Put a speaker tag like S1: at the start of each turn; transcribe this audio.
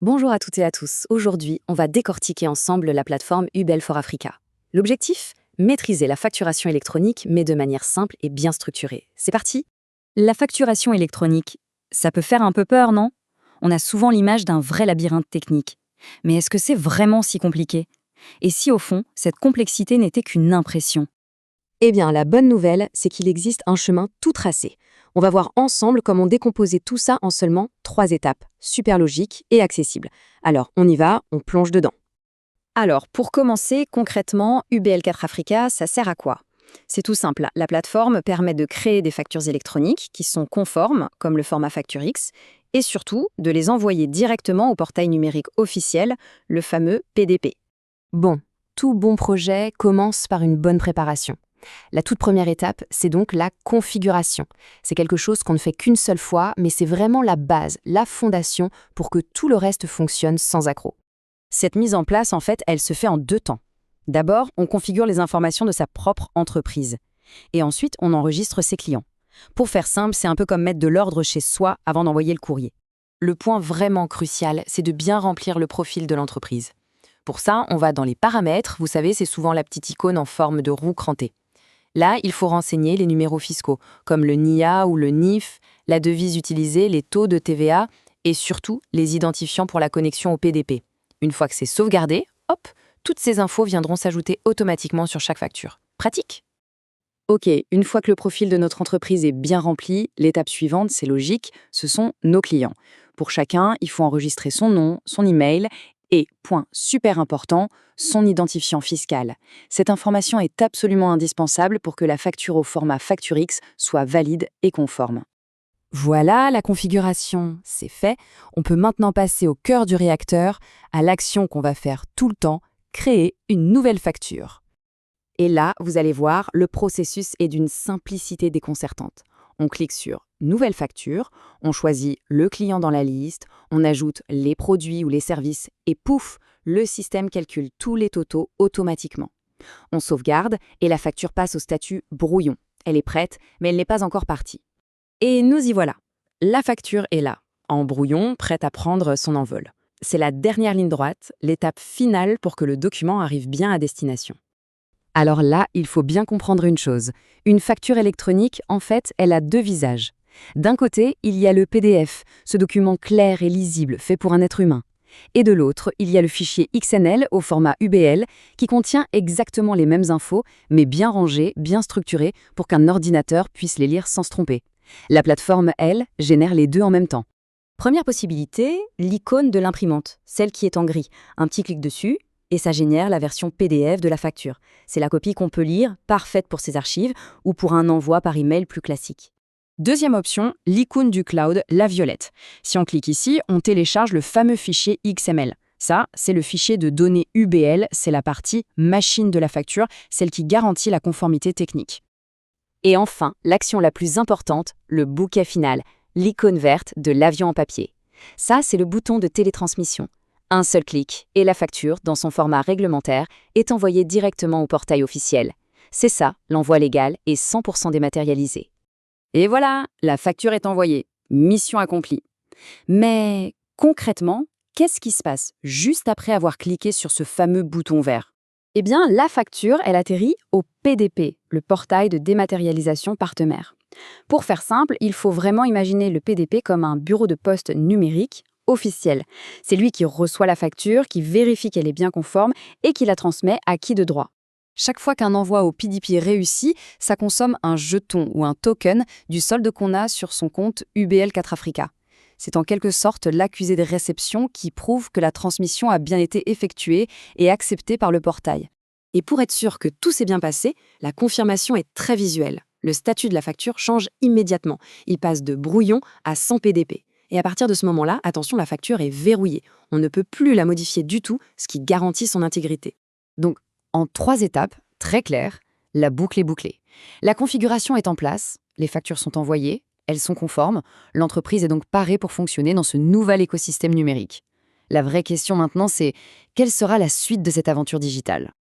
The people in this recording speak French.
S1: Bonjour à toutes et à tous. Aujourd'hui, on va décortiquer ensemble la plateforme Ubel for Africa. L'objectif? Maîtriser la facturation électronique, mais de manière simple et bien structurée. C'est parti?
S2: La facturation électronique, ça peut faire un peu peur, non? On a souvent l'image d'un vrai labyrinthe technique. Mais est-ce que c'est vraiment si compliqué? Et si au fond, cette complexité n'était qu'une impression?
S1: Eh bien, la bonne nouvelle, c'est qu'il existe un chemin tout tracé. On va voir ensemble comment décomposer tout ça en seulement 3 étapes, super logiques et accessibles. Alors, on y va, on plonge dedans.
S2: Alors, pour commencer, concrètement, UBL4 Africa, ça sert à quoi? C'est tout simple. La plateforme permet de créer des factures électroniques qui sont conformes, comme le format FactureX, et surtout de les envoyer directement au portail numérique officiel, le fameux PDP.
S1: Bon, tout bon projet commence par une bonne préparation. La toute première étape, c'est donc la configuration. C'est quelque chose qu'on ne fait qu'une seule fois, mais c'est vraiment la base, la fondation pour que tout le reste fonctionne sans accroc.
S2: Cette mise en place, en fait, elle se fait en 2 temps. D'abord, on configure les informations de sa propre entreprise. Et ensuite, on enregistre ses clients. Pour faire simple, c'est un peu comme mettre de l'ordre chez soi avant d'envoyer le courrier.
S3: Le point vraiment crucial, c'est de bien remplir le profil de l'entreprise. Pour ça, on va dans les paramètres, vous savez, c'est souvent la petite icône en forme de roue crantée. Là, il faut renseigner les numéros fiscaux, comme le NIA ou le NIF, la devise utilisée, les taux de TVA et surtout les identifiants pour la connexion au PDP. Une fois que c'est sauvegardé, hop, toutes ces infos viendront s'ajouter automatiquement sur chaque facture. Pratique?
S2: Ok, une fois que le profil de notre entreprise est bien rempli, l'étape suivante, c'est logique, ce sont nos clients. Pour chacun, il faut enregistrer son nom, son email et, point super important, son identifiant fiscal. Cette information est absolument indispensable pour que la facture au format FactureX soit valide et conforme.
S1: Voilà, la configuration, c'est fait. On peut maintenant passer au cœur du réacteur, à l'action qu'on va faire tout le temps, créer une nouvelle facture. Et là, vous allez voir, le processus est d'une simplicité déconcertante. On clique sur Nouvelle facture, on choisit le client dans la liste, on ajoute les produits ou les services et pouf, le système calcule tous les totaux automatiquement. On sauvegarde et la facture passe au statut brouillon. Elle est prête, mais elle n'est pas encore partie. Et nous y voilà. La facture est là, en brouillon, prête à prendre son envol. C'est la dernière ligne droite, l'étape finale pour que le document arrive bien à destination. Alors là, il faut bien comprendre une chose. Une facture électronique, en fait, elle a 2 visages. D'un côté, il y a le PDF, ce document clair et lisible fait pour un être humain. Et de l'autre, il y a le fichier XML au format UBL qui contient exactement les mêmes infos, mais bien rangées, bien structurées pour qu'un ordinateur puisse les lire sans se tromper. La plateforme, elle, génère les deux en même temps.
S2: Première possibilité, l'icône de l'imprimante, celle qui est en gris. Un petit clic dessus, et ça génère la version PDF de la facture. C'est la copie qu'on peut lire, parfaite pour ses archives ou pour un envoi par email plus classique. Deuxième option, l'icône du cloud, la violette. Si on clique ici, on télécharge le fameux fichier XML. Ça, c'est le fichier de données UBL, c'est la partie machine de la facture, celle qui garantit la conformité technique. Et enfin, l'action la plus importante, le bouquet final, l'icône verte de l'avion en papier. Ça, c'est le bouton de télétransmission. Un seul clic et la facture, dans son format réglementaire, est envoyée directement au portail officiel. C'est ça, l'envoi légal et 100% dématérialisé. Et voilà, la facture est envoyée. Mission accomplie. Mais concrètement, qu'est-ce qui se passe juste après avoir cliqué sur ce fameux bouton vert? Eh bien, la facture, elle atterrit au PDP, le portail de dématérialisation partenaire. Pour faire simple, il faut vraiment imaginer le PDP comme un bureau de poste numérique officiel. C'est lui qui reçoit la facture, qui vérifie qu'elle est bien conforme et qui la transmet à qui de droit. Chaque fois qu'un envoi au PDP réussit, ça consomme un jeton ou un token du solde qu'on a sur son compte UBL4 Africa. C'est en quelque sorte l'accusé de réception qui prouve que la transmission a bien été effectuée et acceptée par le portail. Et pour être sûr que tout s'est bien passé, la confirmation est très visuelle. Le statut de la facture change immédiatement. Il passe de brouillon à 100 PDP. Et à partir de ce moment-là, attention, la facture est verrouillée. On ne peut plus la modifier du tout, ce qui garantit son intégrité. Donc, en 3 étapes, très claires, la boucle est bouclée. La configuration est en place, les factures sont envoyées, elles sont conformes, l'entreprise est donc parée pour fonctionner dans ce nouvel écosystème numérique. La vraie question maintenant, c'est quelle sera la suite de cette aventure digitale ?